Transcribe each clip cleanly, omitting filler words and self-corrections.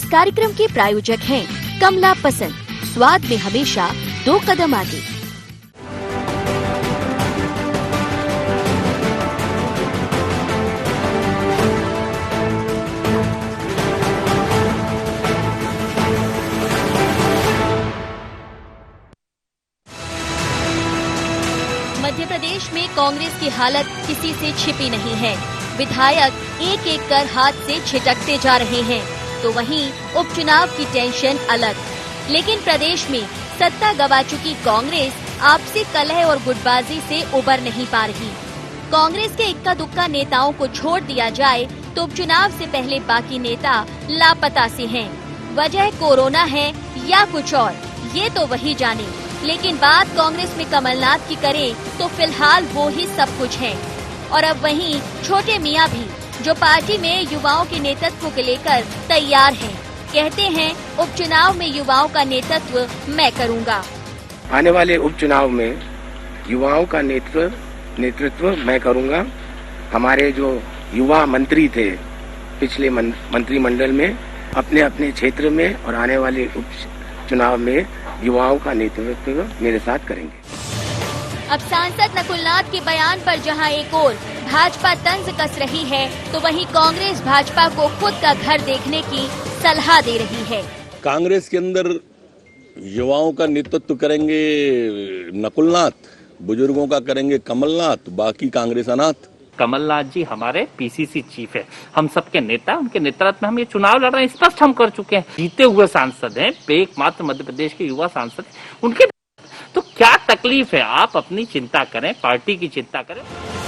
कार्यक्रम के प्रायोजक हैं कमला पसंद, स्वाद में हमेशा 2 कदम आगे। मध्य प्रदेश में कांग्रेस की हालत किसी से छिपी नहीं है। विधायक एक एक कर हाथ से छिटकते जा रहे हैं, तो वहीं उपचुनाव की टेंशन अलग। लेकिन प्रदेश में सत्ता गवा चुकी कांग्रेस आपसी कलह और गुटबाजी से उबर नहीं पा रही। कांग्रेस के इक्का दुक्का नेताओं को छोड़ दिया जाए तो उपचुनाव से पहले बाकी नेता लापता से हैं। वजह कोरोना है या कुछ और, ये तो वही जाने। लेकिन बात कांग्रेस में कमलनाथ की करें तो फिलहाल वो ही सब कुछ है। और अब वहीं छोटे मियां भी, जो पार्टी में युवाओं के नेतृत्व को लेकर तैयार हैं, कहते हैं उपचुनाव में युवाओं का नेतृत्व मैं करूंगा। आने वाले उपचुनाव में युवाओं का नेतृत्व मैं करूंगा। हमारे जो युवा मंत्री थे पिछले मंत्रिमंडल में, अपने अपने क्षेत्र में और आने वाले उपचुनाव में युवाओं का नेतृत्व मेरे साथ करेंगे। अब सांसद नकुलनाथ के बयान पर जहां एक ओर भाजपा तंज कस रही है, तो वहीं कांग्रेस भाजपा को खुद का घर देखने की सलाह दे रही है। कांग्रेस के अंदर युवाओं का नेतृत्व करेंगे नकुलनाथ, बुजुर्गों का करेंगे कमलनाथ, बाकी कांग्रेस अनाथ। कमलनाथ जी हमारे पीसीसी चीफ है, हम सबके नेता, उनके नेतृत्व में हम ये चुनाव लड़ रहे हैं, स्पष्ट हम कर चुके हैं। जीते हुए सांसद हैं, एकमात्र मध्य प्रदेश के युवा सांसद, उनके तो क्या तकलीफ है? आप अपनी चिंता करें, पार्टी की चिंता करें।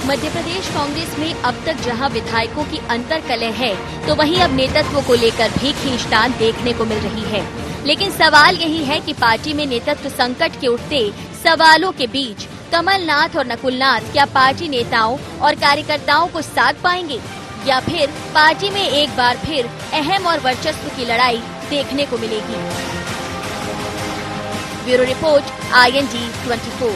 मध्य प्रदेश कांग्रेस में अब तक जहां विधायकों की अंतर्कलह है, तो वहीं अब नेतृत्व को लेकर भी खींचतान देखने को मिल रही है। लेकिन सवाल यही है कि पार्टी में नेतृत्व संकट के उठते सवालों के बीच कमलनाथ और नकुलनाथ क्या पार्टी नेताओं और कार्यकर्ताओं को साथ पाएंगे, या फिर पार्टी में एक बार फिर अहम और वर्चस्व की लड़ाई देखने को मिलेगी। Bureau report, IND 24।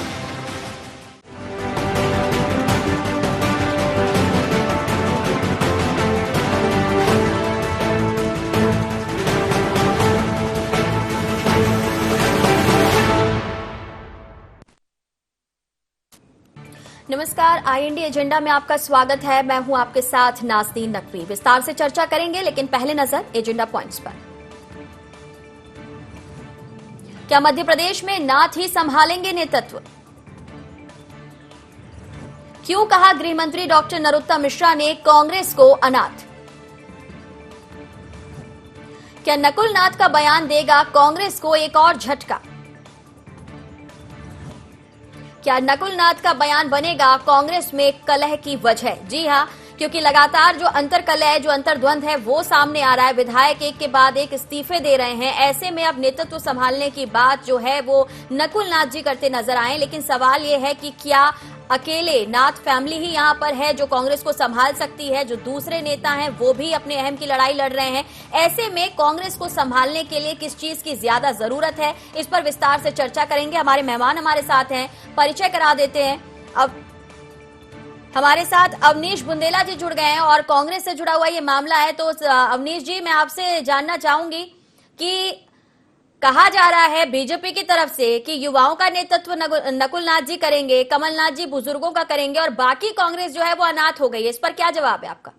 नमस्कार, IND एजेंडा में आपका स्वागत है। मैं हूं आपके साथ नाज़नीन नकवी। विस्तार से चर्चा करेंगे, लेकिन पहले नजर एजेंडा पॉइंट्स पर। क्या मध्य प्रदेश में नाथ ही संभालेंगे नेतृत्व? क्यों कहा गृह मंत्री डॉक्टर नरोत्तम मिश्रा ने कांग्रेस को अनाथ? क्या नकुलनाथ का बयान देगा कांग्रेस को एक और झटका? क्या नकुलनाथ का बयान बनेगा कांग्रेस में कलह की वजह? जी हां, क्योंकि लगातार जो अंतरकलह, जो अंतर्द्वंद है, वो सामने आ रहा है। विधायक एक के बाद एक इस्तीफे दे रहे हैं। ऐसे में अब नेतृत्व संभालने की बात जो है वो नकुलनाथ जी करते नजर आए। लेकिन सवाल ये है कि क्या अकेले नाथ फैमिली ही यहाँ पर है जो कांग्रेस को संभाल सकती है? जो दूसरे नेता हैं वो भी अपने अहम की लड़ाई लड़ रहे हैं। ऐसे में कांग्रेस को संभालने के लिए किस चीज की ज्यादा जरूरत है, इस पर विस्तार से चर्चा करेंगे। हमारे मेहमान हमारे साथ हैं, परिचय करा देते हैं। अब हमारे साथ अवनीश बुंदेला जी जुड़ गए हैं और कांग्रेस से जुड़ा हुआ ये मामला है। तो अवनीश जी, मैं आपसे जानना चाहूंगी कि कहा जा रहा है बीजेपी की तरफ से कि युवाओं का नेतृत्व नकुलनाथ जी करेंगे, कमलनाथ जी बुजुर्गों का करेंगे और बाकी कांग्रेस जो है वो अनाथ हो गई है। इस पर क्या जवाब है आपका?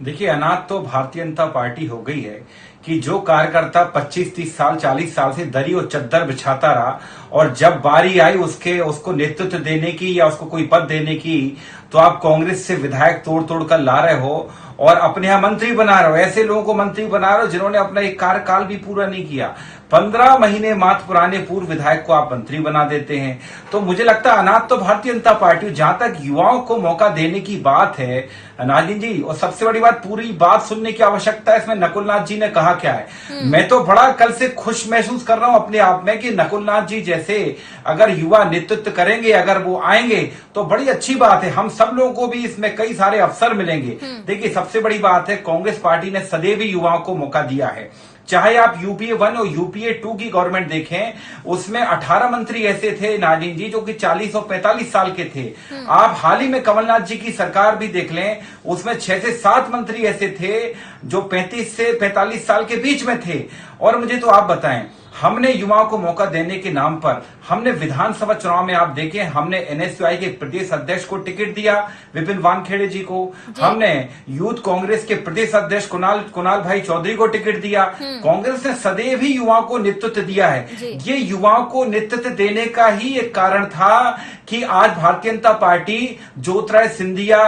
देखिए, अनाथ तो भारतीय जनता पार्टी हो गई है कि जो कार्यकर्ता 25-30 साल 40 साल से दरी और चद्दर बिछाता रहा और जब बारी आई उसको नेतृत्व देने की या उसको कोई पद देने की, तो आप कांग्रेस से विधायक तोड़ तोड़ कर ला रहे हो और अपने यहां मंत्री बना रहे हो। ऐसे लोगों को मंत्री बना रहे हो जिन्होंने अपना एक कार्यकाल भी पूरा नहीं किया। 15 महीने मात्र पुराने पूर्व विधायक को आप मंत्री बना देते हैं। तो मुझे लगता है अनाथ तो भारतीय जनता पार्टी। जहां तक युवाओं को मौका देने की बात है नाज़नीन जी, और सबसे बड़ी बात, पूरी बात सुनने की आवश्यकता है। इसमें नकुलनाथ जी ने कहा क्या है। मैं तो बड़ा कल से खुश महसूस कर रहा हूं अपने आप में कि नकुलनाथ जी जैसे अगर युवा नेतृत्व करेंगे, अगर वो आएंगे तो बड़ी अच्छी बात है। हम सब लोगों को भी इसमें कई सारे अवसर मिलेंगे। देखिए, सबसे बड़ी बात है कांग्रेस पार्टी ने सदैव ही युवाओं को मौका दिया है। चाहे आप यूपीए 1 और यूपीए 2 की गवर्नमेंट देखें, उसमें 18 मंत्री ऐसे थे नागिन जी जो कि 40 और 45 साल के थे। आप हाल ही में कमलनाथ जी की सरकार भी देख लें, उसमें 6 से 7 मंत्री ऐसे थे जो 35 से 45 साल के बीच में थे। और मुझे तो आप बताएं, हमने युवाओं को मौका देने के नाम पर हमने विधानसभा चुनाव में आप देखें, हमने एनएसयूआई के प्रदेश अध्यक्ष को टिकट दिया, विपिन वानखेड़े जी को। हमने यूथ कांग्रेस के प्रदेश अध्यक्ष कुणाल भाई चौधरी को टिकट दिया। कांग्रेस ने सदैव ही युवाओं को नेतृत्व दिया है। ये युवाओं को नेतृत्व देने का ही एक कारण था कि आज भारतीय जनता पार्टी ज्योतिराय सिंधिया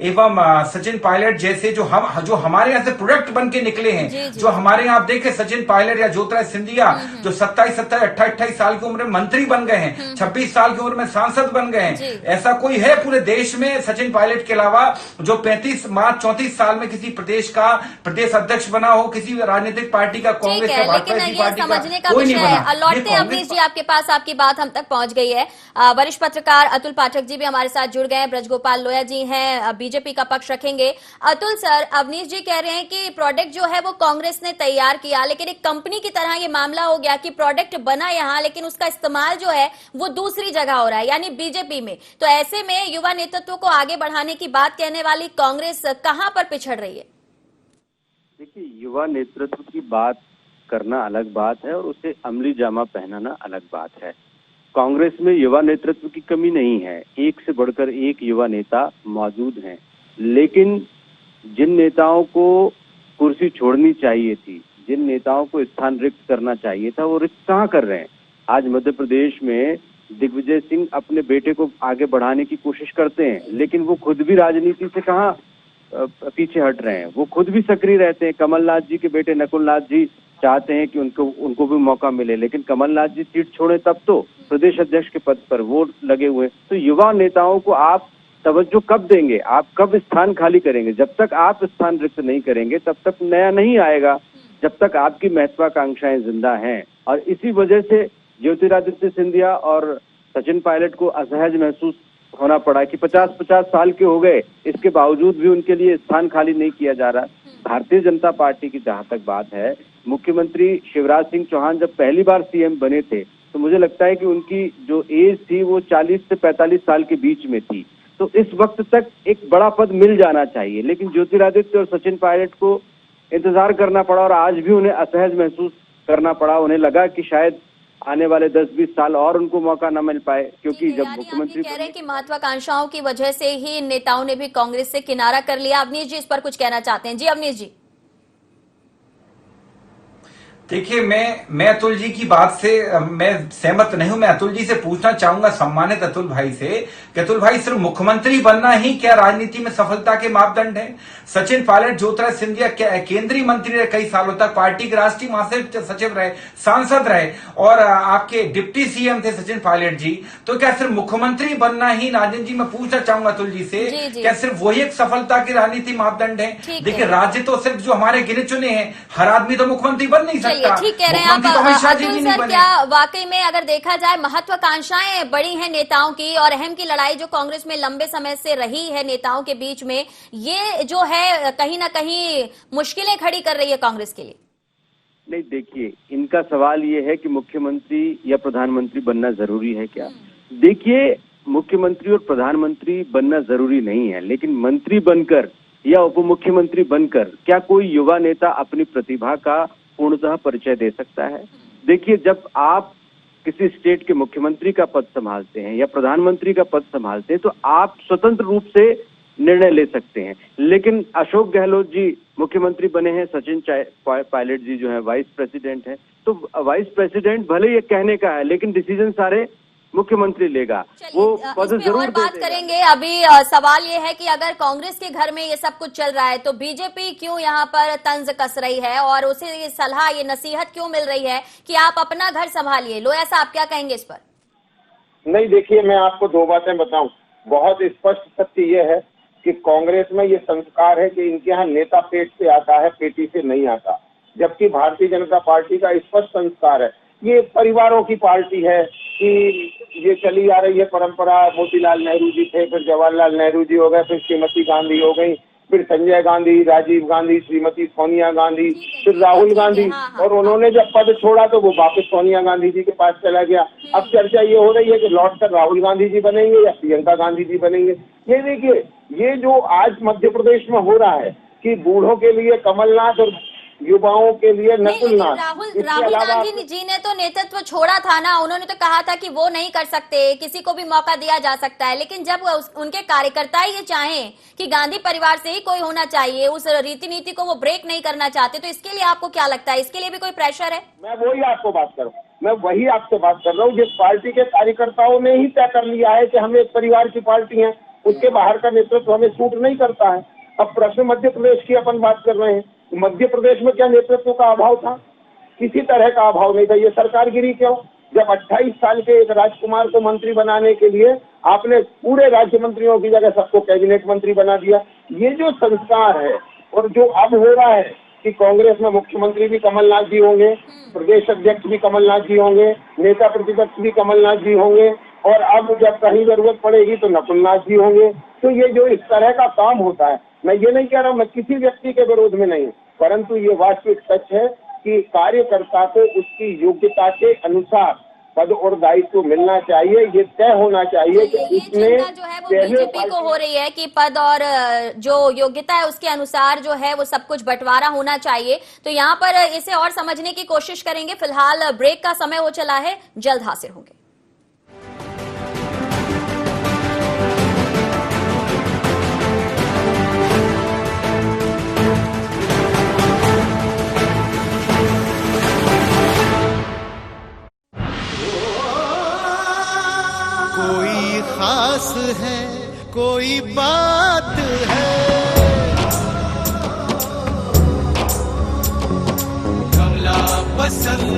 एवं सचिन पायलट जैसे जो हमारे यहाँ से प्रोडक्ट बन के निकले हैं, जो हमारे यहाँ आप देखें सचिन पायलट या ज्योतिराय सिंधिया जो 27, 28 साल की उम्र में मंत्री बन गए हैं, 26 साल की उम्र में सांसद बन गए हैं। ऐसा कोई है पूरे देश में सचिन पायलट के अलावा जो 34 साल में किसी प्रदेश का प्रदेश अध्यक्ष बना हो, किसी राजनीतिक पार्टी का, कांग्रेस का, भाजपा की पार्टी का, कोई नहीं बना। लौटते हैं अवनीश जी आपके पास, आपकी बात हम तक पहुंच गई है। वरिष्ठ पत्रकार अतुल पाठक जी भी हमारे साथ जुड़ गए हैं, ब्रजगोपाल लोया जी हैं, बीजेपी का पक्ष रखेंगे। अतुल सर, अवनीश जी कह रहे हैं कि प्रोडक्ट जो है वो कांग्रेस ने तैयार किया, लेकिन एक कंपनी की तरह ये मामला हो गया कि प्रोडक्ट बना यहाँ लेकिन उसका इस्तेमाल जो है वो दूसरी जगह हो रहा है, यानी बीजेपी में। तो ऐसे में युवा नेतृत्व को आगे बढ़ाने की बात कहने वाली कांग्रेस कहां पर पिछड़ रही है? देखिए, युवा नेतृत्व की बात करना अलग बात है और उसे अमली जामा पहनाना अलग बात है। कांग्रेस में युवा नेतृत्व की कमी नहीं है, एक से बढ़कर एक युवा नेता मौजूद हैं, लेकिन जिन नेताओं को कुर्सी छोड़नी चाहिए थी, जिन नेताओं को स्थान रिक्त करना चाहिए था, वो रिक्त कहाँ कर रहे हैं। आज मध्य प्रदेश में दिग्विजय सिंह अपने बेटे को आगे बढ़ाने की कोशिश करते हैं, लेकिन वो खुद भी राजनीति से कहाँ पीछे हट रहे हैं, वो खुद भी सक्रिय रहते हैं। कमलनाथ जी के बेटे नकुलनाथ जी चाहते हैं कि उनको भी मौका मिले, लेकिन कमलनाथ जी सीट छोड़े तब तो प्रदेश अध्यक्ष के पद पर वो लगे हुए। तो युवा नेताओं को आप तवज्जो कब देंगे, आप कब स्थान खाली करेंगे? जब तक आप स्थान रिक्त नहीं करेंगे तब तक नया नहीं आएगा, जब तक आपकी महत्वाकांक्षाएं जिंदा हैं। और इसी वजह से ज्योतिरादित्य सिंधिया और सचिन पायलट को असहज महसूस होना पड़ा कि 50 साल के हो गए, इसके बावजूद भी उनके लिए स्थान खाली नहीं किया जा रहा। भारतीय जनता पार्टी की जहां तक बात है, मुख्यमंत्री शिवराज सिंह चौहान जब पहली बार सीएम बने थे तो मुझे लगता है कि उनकी जो एज थी वो 40 से 45 साल के बीच में थी। तो इस वक्त तक एक बड़ा पद मिल जाना चाहिए, लेकिन ज्योतिरादित्य और सचिन पायलट को इंतजार करना पड़ा और आज भी उन्हें असहज महसूस करना पड़ा। उन्हें लगा कि शायद आने वाले 10-20 साल और उनको मौका न मिल पाए, क्योंकि जब मुख्यमंत्री कह रहे हैं कि महत्वाकांक्षाओं की वजह से ही इन नेताओं ने भी कांग्रेस से किनारा कर लिया। अवनीश जी इस पर कुछ कहना चाहते हैं? जी अवनीश जी। देखिए, मैं अतुल जी की बात से मैं सहमत नहीं हूं। मैं अतुल जी से पूछना चाहूंगा, सम्मानित अतुल भाई से, कि अतुल भाई सिर्फ मुख्यमंत्री बनना ही क्या राजनीति में सफलता के मापदंड है? सचिन पायलट, ज्योतिराय सिंधिया केंद्रीय मंत्री रहे कई सालों तक, पार्टी के राष्ट्रीय महासचिव रहे, सांसद रहे, और आपके डिप्टी सीएम थे सचिन पायलट जी। तो क्या सिर्फ मुख्यमंत्री बनना ही, नाजिन जी मैं पूछना चाहूंगा अतुल जी से, क्या सिर्फ वही एक सफलता की राजनीति मापदंड है? देखिए, राज्य तो सिर्फ जो हमारे गिने चुने हैं, हर आदमी तो मुख्यमंत्री बन नहीं सकता। ठीक कह रहे हैं आप अतुल सर। क्या वाकई में अगर देखा जाए महत्वाकांक्षाएं बड़ी हैं नेताओं की, और अहम की लड़ाई जो कांग्रेस में लंबे समय से रही है नेताओं के बीच में, ये जो है कहीं ना कहीं मुश्किलें खड़ी कर रही है कांग्रेस के लिए? नहीं, देखिए, इनका सवाल ये है कि मुख्यमंत्री या प्रधानमंत्री बनना जरूरी है क्या? देखिए, मुख्यमंत्री और प्रधानमंत्री बनना जरूरी नहीं है, लेकिन मंत्री बनकर या उप मुख्यमंत्री बनकर क्या कोई युवा नेता अपनी प्रतिभा का पूर्णतः परिचय दे सकता है? देखिए, जब आप किसी स्टेट के मुख्यमंत्री का पद संभालते हैं या प्रधानमंत्री का पद संभालते हैं तो आप स्वतंत्र रूप से निर्णय ले सकते हैं। लेकिन अशोक गहलोत जी मुख्यमंत्री बने हैं, सचिन पायलट जी जो है वाइस प्रेसिडेंट है, तो वाइस प्रेसिडेंट भले ये कहने का है लेकिन डिसीजन सारे मुख्यमंत्री लेगा, वो पद जरूर बात करेंगे। अभी सवाल ये है कि अगर कांग्रेस के घर में ये सब कुछ चल रहा है तो बीजेपी क्यों यहाँ पर तंज कस रही है और उसे ये सलाह, ये नसीहत क्यों मिल रही है कि आप अपना घर संभालिए? लोया साहब क्या कहेंगे इस पर? नहीं, देखिए, मैं आपको दो बातें बताऊं। बहुत स्पष्ट सत्य ये है कि कांग्रेस में ये संस्कार है कि इनके यहाँ नेता पेट से आता है, पेटी से नहीं आता, जबकि भारतीय जनता पार्टी का स्पष्ट संस्कार है, ये परिवारों की पार्टी है कि ये चली आ रही है परंपरा। मोतीलाल नेहरू जी थे, फिर जवाहरलाल नेहरू जी हो गए, फिर श्रीमती गांधी हो गई, फिर संजय गांधी, राजीव गांधी, श्रीमती सोनिया गांधी, फिर राहुल गांधी, और उन्होंने जब पद छोड़ा तो वो वापस सोनिया गांधी जी के पास चला गया। अब चर्चा ये हो रही है कि लौट कर राहुल गांधी जी बनेंगे या प्रियंका गांधी जी बनेंगे। ये देखिए, ये जो आज मध्य प्रदेश में हो रहा है कि बूढ़ों के लिए कमलनाथ और युवाओं के लिए नकुलनाथ। राहुल गांधी जी ने तो नेतृत्व छोड़ा था ना, उन्होंने तो कहा था कि वो नहीं कर सकते, किसी को भी मौका दिया जा सकता है, लेकिन जब उनके कार्यकर्ता ये चाहें कि गांधी परिवार से ही कोई होना चाहिए, उस रीति नीति को वो ब्रेक नहीं करना चाहते, तो इसके लिए आपको क्या लगता है, इसके लिए भी कोई प्रेशर है? मैं वही आपसे बात कर रहा हूँ। जिस पार्टी के कार्यकर्ताओं ने ही तय कर लिया है कि हम एक परिवार की पार्टी है, उसके बाहर का नेतृत्व हमें सूट नहीं करता है। अब प्रश्न मध्य प्रदेश की अपन बात कर रहे हैं, मध्य प्रदेश में क्या नेतृत्व का अभाव था? किसी तरह का अभाव नहीं था। ये सरकारगिरी क्यों? जब 28 साल के एक राजकुमार को मंत्री बनाने के लिए आपने पूरे राज्य मंत्रियों की जगह सबको कैबिनेट मंत्री बना दिया। ये जो संस्कार है, और जो अब हो रहा है कि कांग्रेस में मुख्यमंत्री भी कमलनाथ जी होंगे, प्रदेश अध्यक्ष भी कमलनाथ जी होंगे, नेता प्रतिपक्ष भी कमलनाथ जी होंगे, और अब जब कहीं जरूरत पड़ेगी तो नकुलनाथ जी होंगे। तो ये जो इस तरह का काम होता है, मैं ये नहीं कह रहा हूँ, मैं किसी व्यक्ति के विरोध में नहीं, परंतु ये वास्तविक सच है कि कार्यकर्ता को उसकी योग्यता के अनुसार पद और दायित्व मिलना चाहिए। ये तय होना चाहिए कि इसने जो है वो बीजेपी को हो रही है कि पद और जो योग्यता है उसके अनुसार जो है वो सब कुछ बंटवारा होना चाहिए। तो यहाँ पर इसे और समझने की कोशिश करेंगे। फिलहाल ब्रेक का समय हो चला है, जल्द हाजिर होंगे। कोई खास है, कोई बात है, कमला पसंद।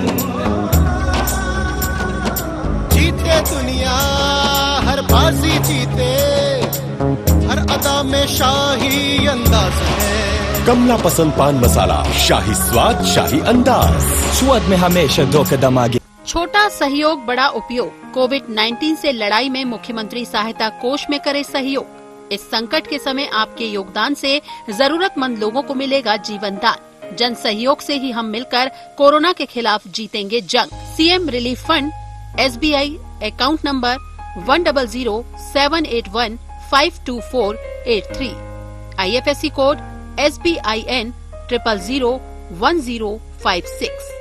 जीते दुनिया हर बाजी जीते, हर अदा में शाही अंदाज है। कमला पसंद पान मसाला, शाही स्वाद, शाही अंदाज, स्वाद में हमेशा 2 कदम आगे। छोटा सहयोग बड़ा उपयोग। कोविड-19 से लड़ाई में मुख्यमंत्री सहायता कोष में करे सहयोग। इस संकट के समय आपके योगदान से जरूरतमंद लोगों को मिलेगा जीवन दान। जन सहयोग से ही हम मिलकर कोरोना के खिलाफ जीतेंगे जंग। CM relief fund, SBI account number 10078152483, IFSC code SBIN 0001056।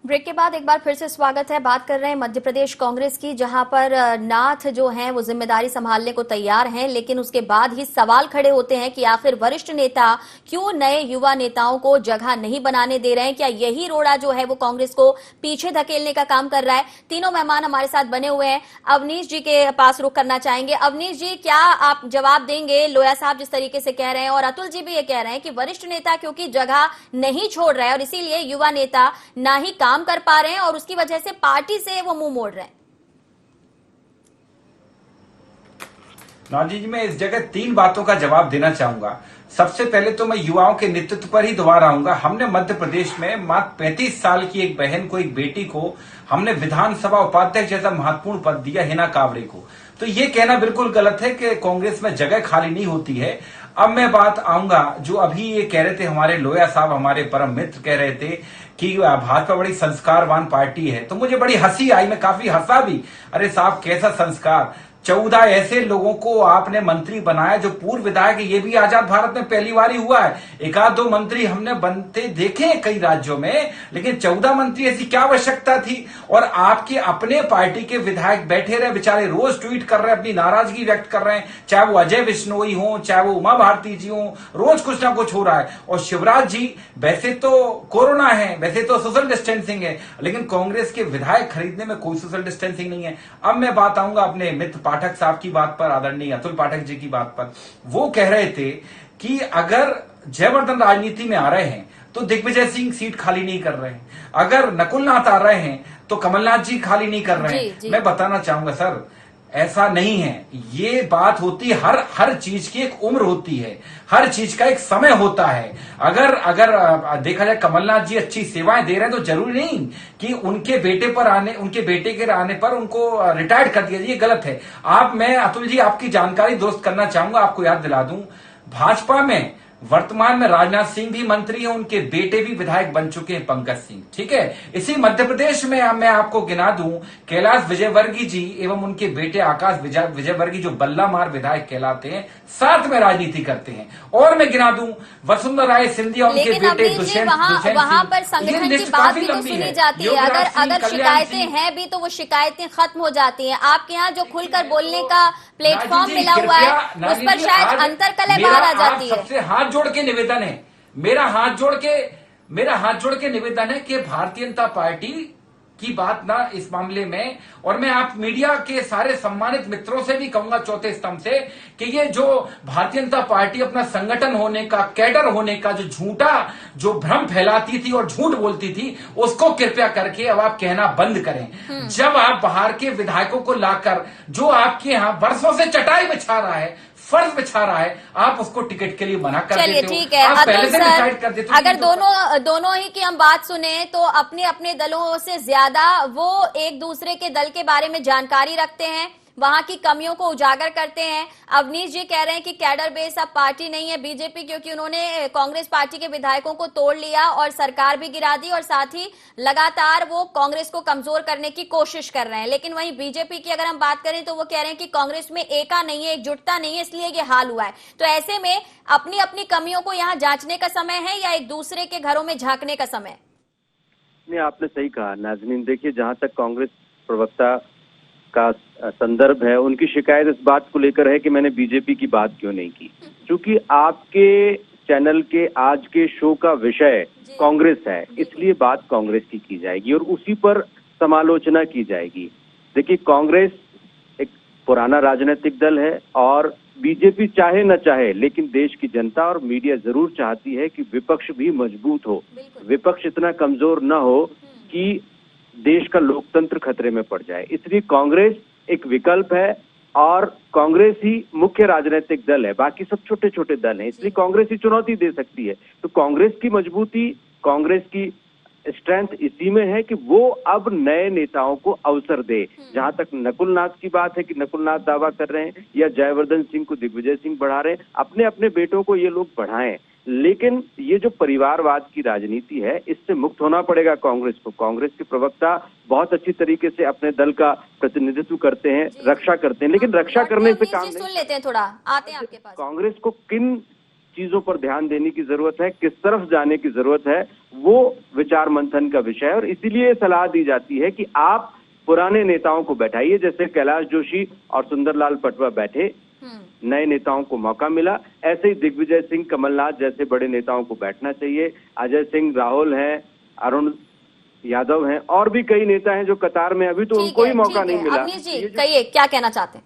Break के बाद एक बार फिर से स्वागत है। बात कर रहे हैं मध्य प्रदेश कांग्रेस की, जहां पर नाथ जो हैं वो जिम्मेदारी संभालने को तैयार हैं, लेकिन उसके बाद ही सवाल खड़े होते हैं कि आखिर वरिष्ठ नेता क्यों नए युवा नेताओं को जगह नहीं बनाने दे रहे हैं। क्या यही रोड़ा जो है वो कांग्रेस को पीछे धकेलने का काम कर रहा है? तीनों मेहमान हमारे साथ बने हुए हैं। अवनीश जी के पास रुख करना चाहेंगे। अवनीश जी, क्या आप जवाब देंगे? लोया साहब जिस तरीके से कह रहे हैं और अतुल जी भी ये कह रहे हैं कि वरिष्ठ नेता क्योंकि जगह नहीं छोड़ रहा है और इसीलिए युवा नेता ना ही काम कर पा रहे हैं और उसकी वजह से पार्टी से वो मुंह मोड़ रहे हैं। नौजी जी, मैं इस जगह 3 बातों का जवाब देना चाहूंगा। सबसे पहले तो मैं युवाओं के नेतृत्व पर ही दोबारा आऊंगा। हमने मध्य प्रदेश में मात्र 35 साल की एक बहन को, एक बेटी को हमने विधानसभा उपाध्यक्ष जैसा महत्वपूर्ण पद दिया, हिना कांवरे को। तो ये कहना बिल्कुल गलत है कि कांग्रेस में जगह खाली नहीं होती है। अब मैं बात आऊंगा जो अभी ये कह रहे थे हमारे लोया साहब, हमारे परम मित्र कह रहे थे कि भाजपा बड़ी संस्कारवान पार्टी है, तो मुझे बड़ी हंसी आई, मैं काफी हंसा भी। अरे साहब, कैसा संस्कार! 14 ऐसे लोगों को आपने मंत्री बनाया जो पूर्व विधायक, ये भी आजाद भारत में पहली बार ही हुआ है। 1-2 मंत्री हमने बनते देखे हैं कई राज्यों में, लेकिन 14 मंत्री ऐसी क्या आवश्यकता थी? और आपके अपने पार्टी के विधायक बैठे रहे बेचारे, रोज ट्वीट कर रहे हैं, अपनी नाराजगी व्यक्त कर रहे हैं, चाहे वो अजय बिश्नोई हो, चाहे वो उमा भारती जी हो, रोज कुछ ना कुछ हो रहा है। और शिवराज जी, वैसे तो कोरोना है, वैसे तो सोशल डिस्टेंसिंग है, लेकिन कांग्रेस के विधायक खरीदने में कोई सोशल डिस्टेंसिंग नहीं है। अब मैं बात आऊंगा अपने मित्र पाठक साहब की बात पर, आदरणीय अतुल पाठक जी की बात पर। वो कह रहे थे कि अगर जयवर्धन राजनीति में आ रहे हैं तो दिग्विजय सिंह सीट खाली नहीं कर रहे हैं, अगर नकुलनाथ आ रहे हैं तो कमलनाथ जी खाली नहीं कर रहे हैं। मैं बताना चाहूंगा सर, ऐसा नहीं है। ये बात होती हर चीज की एक उम्र होती है, हर चीज का एक समय होता है। अगर देखा जाए कमलनाथ जी अच्छी सेवाएं दे रहे हैं तो जरूरी नहीं कि उनके बेटे के आने पर उनको रिटायर्ड कर दिया जाए, ये गलत है। मैं अतुल जी आपकी जानकारी दुरुस्त करना चाहूंगा, आपको याद दिला दूं, भाजपा में वर्तमान में राजनाथ सिंह भी मंत्री हैं, उनके बेटे भी विधायक बन चुके हैं, पंकज सिंह, ठीक है। इसी मध्य प्रदेश में मैं आपको गिना दूं, कैलाश विजयवर्गीय जी एवं उनके बेटे आकाश विजयवर्गीय जो बल्लामार विधायक कहलाते हैं, साथ में राजनीति करते हैं। और मैं गिना दूं वसुंधरा राय सिंधिया, उनके बेटे दुष्यंत वहां पर संगठन की बात भी तो सुनी जाती है। अगर शिकायतें हैं भी तो वो शिकायतें खत्म हो जाती हैं। आपके यहाँ जो खुलकर बोलने का प्लेटफॉर्म मिला हुआ है उस पर शायद अंतर्कलह बाहर आ जाती है। सबसे हाथ जोड़ के निवेदन है, मेरा हाथ जोड़ के निवेदन है कि भारतीय जनता पार्टी की बात ना इस मामले में, और मैं आप मीडिया के सारे सम्मानित मित्रों से भी कहूंगा चौथे स्तंभ से कि ये जो भारतीय जनता पार्टी अपना संगठन होने का, कैडर होने का जो भ्रम फैलाती थी और झूठ बोलती थी, उसको कृपया करके अब आप कहना बंद करें। जब आप बाहर के विधायकों को लाकर जो आपके यहाँ वर्षों से चटाई बिछा रहा है, फर्ज बिछा रहा है, आप उसको टिकट के लिए मना कर देते हो। चलिए ठीक है, अतुल सर, अगर दोनों ही की हम बात सुने तो अपने अपने दलों से ज्यादा वो एक दूसरे के दल के बारे में जानकारी रखते हैं, वहां की कमियों को उजागर करते हैं। अवनीश जी कह रहे हैं कि कैडर बेस अब पार्टी नहीं है बीजेपी, क्योंकि उन्होंने कांग्रेस पार्टी के विधायकों को तोड़ लिया और सरकार भी गिरा दी, और साथ ही लगातार वो कांग्रेस को कमजोर करने की कोशिश कर रहे हैं। लेकिन वहीं बीजेपी की अगर हम बात करें तो वो कह रहे हैं कि कांग्रेस में एका नहीं है, एकजुटता नहीं है, इसलिए ये हाल हुआ है। तो ऐसे में अपनी अपनी कमियों को यहाँ जांचने का समय है या एक दूसरे के घरों में झांकने का समय? नहीं, आपने सही कहा नाज़नीन। देखिए, जहां तक कांग्रेस प्रवक्ता का संदर्भ है, उनकी शिकायत इस बात को लेकर है कि मैंने बीजेपी की बात क्यों नहीं की। क्योंकि आपके चैनल के आज के शो का विषय कांग्रेस है, इसलिए बात कांग्रेस की जाएगी और उसी पर समालोचना की जाएगी। देखिए, कांग्रेस एक पुराना राजनीतिक दल है और बीजेपी चाहे न चाहे, लेकिन देश की जनता और मीडिया जरूर चाहती है कि विपक्ष भी मजबूत हो, विपक्ष इतना कमजोर न हो कि देश का लोकतंत्र खतरे में पड़ जाए। इसलिए कांग्रेस एक विकल्प है और कांग्रेस ही मुख्य राजनीतिक दल है, बाकी सब छोटे छोटे दल हैं, इसलिए कांग्रेस ही चुनौती दे सकती है। तो कांग्रेस की मजबूती, कांग्रेस की स्ट्रेंथ इसी में है कि वो अब नए नेताओं को अवसर दे। जहां तक नकुल नाथ की बात है कि नकुल नाथ दावा कर रहे हैं या जयवर्धन सिंह को दिग्विजय सिंह बढ़ा रहे हैं, अपने अपने बेटों को ये लोग बढ़ाएं, लेकिन ये जो परिवारवाद की राजनीति है, इससे मुक्त होना पड़ेगा कांग्रेस को। कांग्रेस के प्रवक्ता बहुत अच्छी तरीके से अपने दल का प्रतिनिधित्व करते हैं, रक्षा करते हैं, लेकिन रक्षा करने से काम नहीं। सुन लेते हैं, थोड़ा आते हैं आपके पास। कांग्रेस को किन चीजों पर ध्यान देने की जरूरत है, किस तरफ जाने की जरूरत है, वो विचार मंथन का विषय है। और इसीलिए सलाह दी जाती है कि आप पुराने नेताओं को बैठाइए, जैसे कैलाश जोशी और सुंदरलाल पटवा बैठे, नए नेताओं को मौका मिला, ऐसे ही दिग्विजय सिंह, कमलनाथ जैसे बड़े नेताओं को बैठना चाहिए। अजय सिंह राहुल हैं, अरुण यादव हैं, और भी कई नेता हैं जो कतार में, अभी तो उनको ही मौका नहीं मिला। अवनीश जी कहिए, क्या कहना चाहते हैं?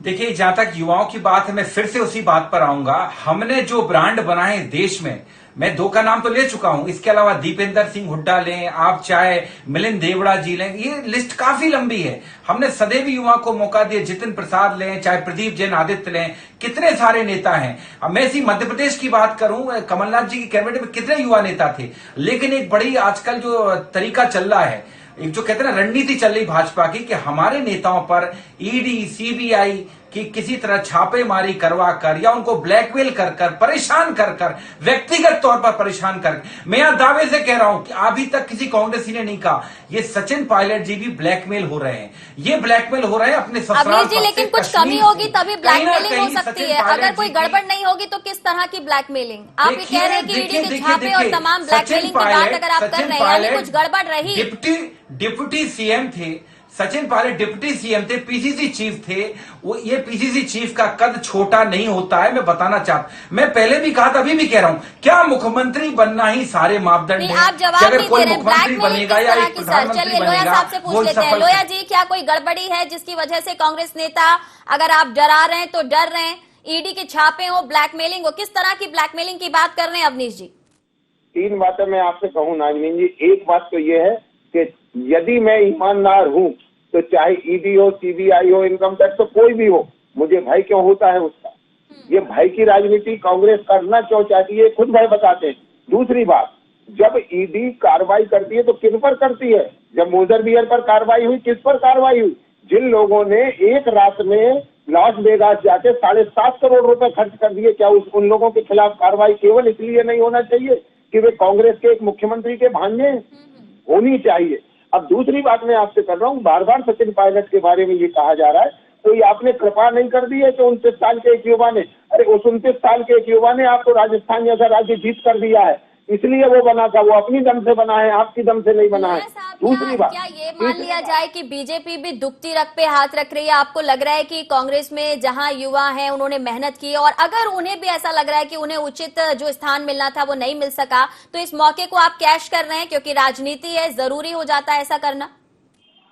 देखिए, जहां तक युवाओं की बात है, मैं फिर से उसी बात पर आऊंगा। हमने जो ब्रांड बनाए देश में, मैं दो का नाम तो ले चुका हूं, इसके अलावा दीपेंद्र सिंह हुड्डा लें, आप चाहे मिलिंद देवड़ा जी लें, ये लिस्ट काफी लंबी है। हमने सदैव युवा को मौका दिया, जितिन प्रसाद लें, चाहे प्रदीप जैन आदित्य लें, कितने सारे नेता हैं। अब मैं इसी मध्य प्रदेश की बात करूं, कमलनाथ जी की कैबिनेट में कितने युवा नेता थे, लेकिन एक बड़ी आजकल जो तरीका चल रहा है, एक जो कहते हैं ना रणनीति चल रही भाजपा की, कि हमारे नेताओं पर ईडी, सीबीआई की किसी तरह छापेमारी करवा कर या उनको ब्लैकमेल कर कर, परेशान कर कर, व्यक्तिगत तौर पर परेशान कर। मैं यहां दावे से कह रहा हूं कि अभी तक किसी कांग्रेसी ने नहीं कहा, ये सचिन पायलट जी भी ब्लैकमेल हो रहे हैं, ये ब्लैकमेल हो रहे हैं अपने ससुराल जी। लेकिन कुछ कमी होगी तभी ब्लैकमेलिंग हो सकती है, अगर कोई गड़बड़ नहीं होगी तो किस तरह की ब्लैकमेलिंग? आप ये कह रहे हैं कि ईडी के छापे और तमाम ब्लैकमेलिंग की बात अगर आप कर रहे हैं, यानी कुछ गड़बड़ रही। डिप्टी सीएम थे सचिन पायलट, डिप्टी सीएम थे, पीसीसी चीफ थे। वो ये पीसीसी चीफ का कद छोटा नहीं होता है, मैं बताना चाहता। मैं पहले भी कहा था, अभी भी कह रहा हूं, क्या मुख्यमंत्री बनना ही सारे मापदंड हैं? आप जवाब नहीं दे रहे। मुख्यमंत्री बनेगा या एक प्रधानमंत्री लोया साहब से पूछ लेते हैं। लोया जी, क्या कोई गड़बड़ी है जिसकी वजह से कांग्रेस नेता, अगर आप डरा रहे हैं तो डर रहे हैं, ईडी के छापे हो, ब्लैकमेलिंग हो, किस तरह की ब्लैकमेलिंग की बात कर रहे हैं अवनीश जी? 3 बातें मैं आपसे कहूँ नाज़नीन जी। एक बात तो ये है कि यदि मैं ईमानदार हूं तो चाहे ईडी हो, सीबीआई हो, इनकम टैक्स हो, कोई भी हो, मुझे भय क्यों होता है उसका? ये भय की राजनीति कांग्रेस करना क्यों चाहती है, खुद भय बताते हैं। दूसरी बात, जब ईडी कार्रवाई करती है तो किन पर करती है? जब मोजरबियर पर कार्रवाई हुई, किस पर कार्रवाई हुई? जिन लोगों ने एक रात में लॉस वेगास जाके 7.5 करोड़ रुपए खर्च कर दिए, क्या उन लोगों के खिलाफ कार्रवाई केवल इसलिए नहीं होना चाहिए कि वे कांग्रेस के एक मुख्यमंत्री के भांजे हैं? होनी चाहिए। अब दूसरी बात मैं आपसे कर रहा हूँ, बार बार सचिन पायलट के बारे में ये कहा जा रहा है, तो ये आपने कृपा नहीं कर दी है कि 29 साल के एक युवा ने, अरे उस 29 साल के एक युवा ने आपको राजस्थान जैसा राज्य जीत कर दिया है, इसलिए वो बना था, वो अपनी दम से बना है, आपकी दम से नहीं बना है। दूसरी बात, क्या ये मान लिया जाए कि बीजेपी भी दुखती रग पे हाथ रख रही है? आपको लग रहा है कि कांग्रेस में जहां युवा हैं उन्होंने मेहनत की, और अगर उन्हें भी ऐसा लग रहा है कि उन्हें उचित जो स्थान मिलना था वो नहीं मिल सका, तो इस मौके को आप कैश कर रहे हैं क्योंकि राजनीति है, जरूरी हो जाता है ऐसा करना?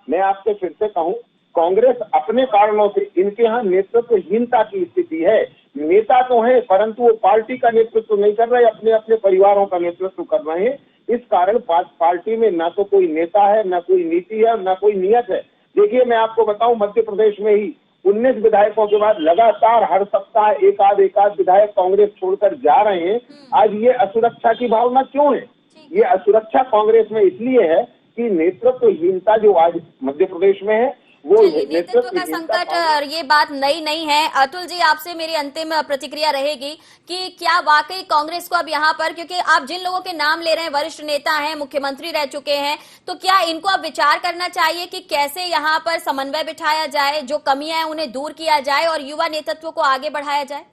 मैं आपसे फिर से कहूं, कांग्रेस अपने कारणों से, इनके यहाँ नेतृत्वहीनता की स्थिति है। नेता तो है परंतु वो पार्टी का नेतृत्व नहीं कर रहे, अपने अपने परिवारों का नेतृत्व कर रहे हैं। इस कारण पार्टी में ना तो कोई नेता है, ना कोई नीति है, ना कोई नियत है। देखिए मैं आपको बताऊं, मध्य प्रदेश में ही 19 विधायकों के बाद लगातार हर सप्ताह एक आध विधायक कांग्रेस छोड़कर जा रहे हैं। आज ये असुरक्षा की भावना क्यों है? ये असुरक्षा कांग्रेस में इसलिए है कि नेतृत्वहीनता जो आज मध्य प्रदेश में है, वो नेतृत्व का संकट, और ये बात नई नहीं है। अतुल जी, आपसे मेरी अंतिम प्रतिक्रिया रहेगी कि क्या वाकई कांग्रेस को अब यहाँ पर, क्योंकि आप जिन लोगों के नाम ले रहे हैं वरिष्ठ नेता हैं, मुख्यमंत्री रह चुके हैं, तो क्या इनको अब विचार करना चाहिए कि कैसे यहाँ पर समन्वय बिठाया जाए, जो कमियां हैं उन्हें दूर किया जाए और युवा नेतृत्व को आगे बढ़ाया जाए?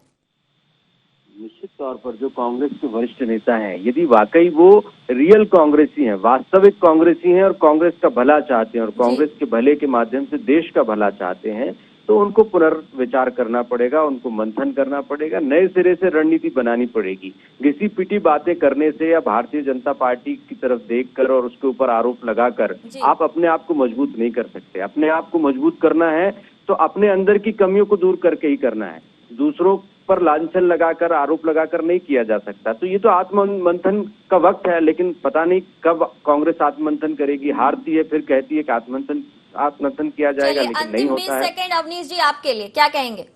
निश्चित तौर पर जो कांग्रेस के वरिष्ठ नेता हैं, यदि वाकई वो रियल कांग्रेसी हैं, वास्तविक कांग्रेसी हैं और कांग्रेस का भला चाहते हैं और कांग्रेस के भले के माध्यम से देश का भला चाहते हैं, तो उनको पुनर्विचार करना पड़ेगा, उनको मंथन करना पड़ेगा, नए सिरे से रणनीति बनानी पड़ेगी। घिसी पिटी बातें करने से या भारतीय जनता पार्टी की तरफ देखकर और उसके ऊपर आरोप लगाकर आप अपने आप को मजबूत नहीं कर सकते। अपने आप को मजबूत करना है तो अपने अंदर की कमियों को दूर करके ही करना है, दूसरों पर लांछन लगाकर, आरोप लगाकर नहीं किया जा सकता। तो ये तो आत्ममंथन का वक्त है, लेकिन पता नहीं कब कांग्रेस आत्ममंथन करेगी। हारती है फिर कहती है कि आत्ममंथन किया जाएगा, लेकिन नहीं होता है। 20 सेकंड अवनीश जी आपके लिए क्या कहेंगे?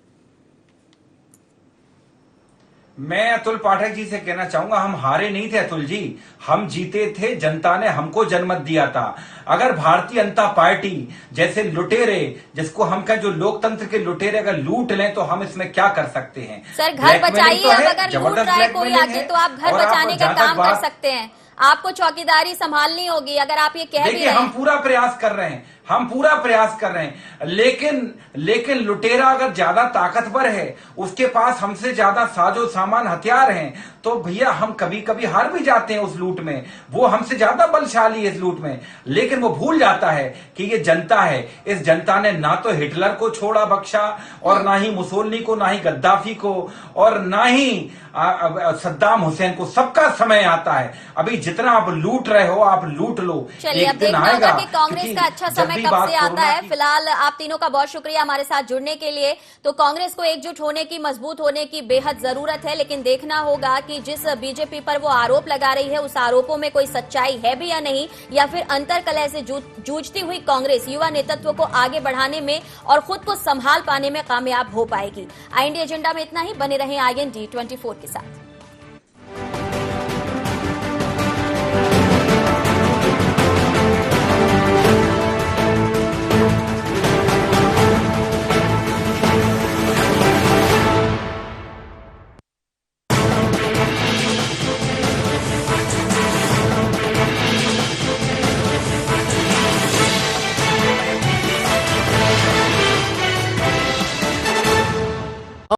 मैं अतुल पाठक जी से कहना चाहूंगा, हम हारे नहीं थे अतुल जी, हम जीते थे। जनता ने हमको जनमत दिया था। अगर भारतीय जनता पार्टी जैसे लुटेरे, जिसको हम कहें जो लोकतंत्र के लुटेरे, अगर लूट लें तो हम इसमें क्या कर सकते हैं? सर घर बचाइए, अब अगर लूट रहा है कोई आके तो आप घर बचाने का काम कर सकते हैं। आपको चौकीदारी संभालनी होगी, अगर आप ये कह भी रहे हैं। हम पूरा प्रयास कर रहे हैं, हम पूरा प्रयास कर रहे हैं, लेकिन लुटेरा अगर ज्यादा ताकतवर है, उसके पास हमसे ज्यादा साजो सामान हथियार हैं, तो भैया हम कभी कभी हार भी जाते हैं उस लूट में। वो हमसे ज्यादा बलशाली है इस लूट में, लेकिन वो भूल जाता है कि ये जनता है। इस जनता ने ना तो हिटलर को छोड़ा बख्शा, और ना ही मुसोलिनी को, ना ही गद्दाफी को, और ना ही सद्दाम हुसैन को। सबका समय आता है। अभी जितना आप लूट रहे हो, आप लूट लो। चलिए, अब देखना होगा कि कांग्रेस का अच्छा समय कब से आता है। फिलहाल आप तीनों का बहुत शुक्रिया हमारे साथ जुड़ने के लिए। तो कांग्रेस को एकजुट होने की, मजबूत होने की बेहद जरूरत है, लेकिन देखना होगा कि जिस बीजेपी पर वो आरोप लगा रही है, उस आरोपों में कोई सच्चाई है भी या नहीं, या फिर अंतरकलह से जूझती हुई कांग्रेस युवा नेतृत्व को आगे बढ़ाने में और खुद को संभाल पाने में कामयाब हो पाएगी। IND एजेंडा में इतना ही। बने रहें IND 24 के साथ।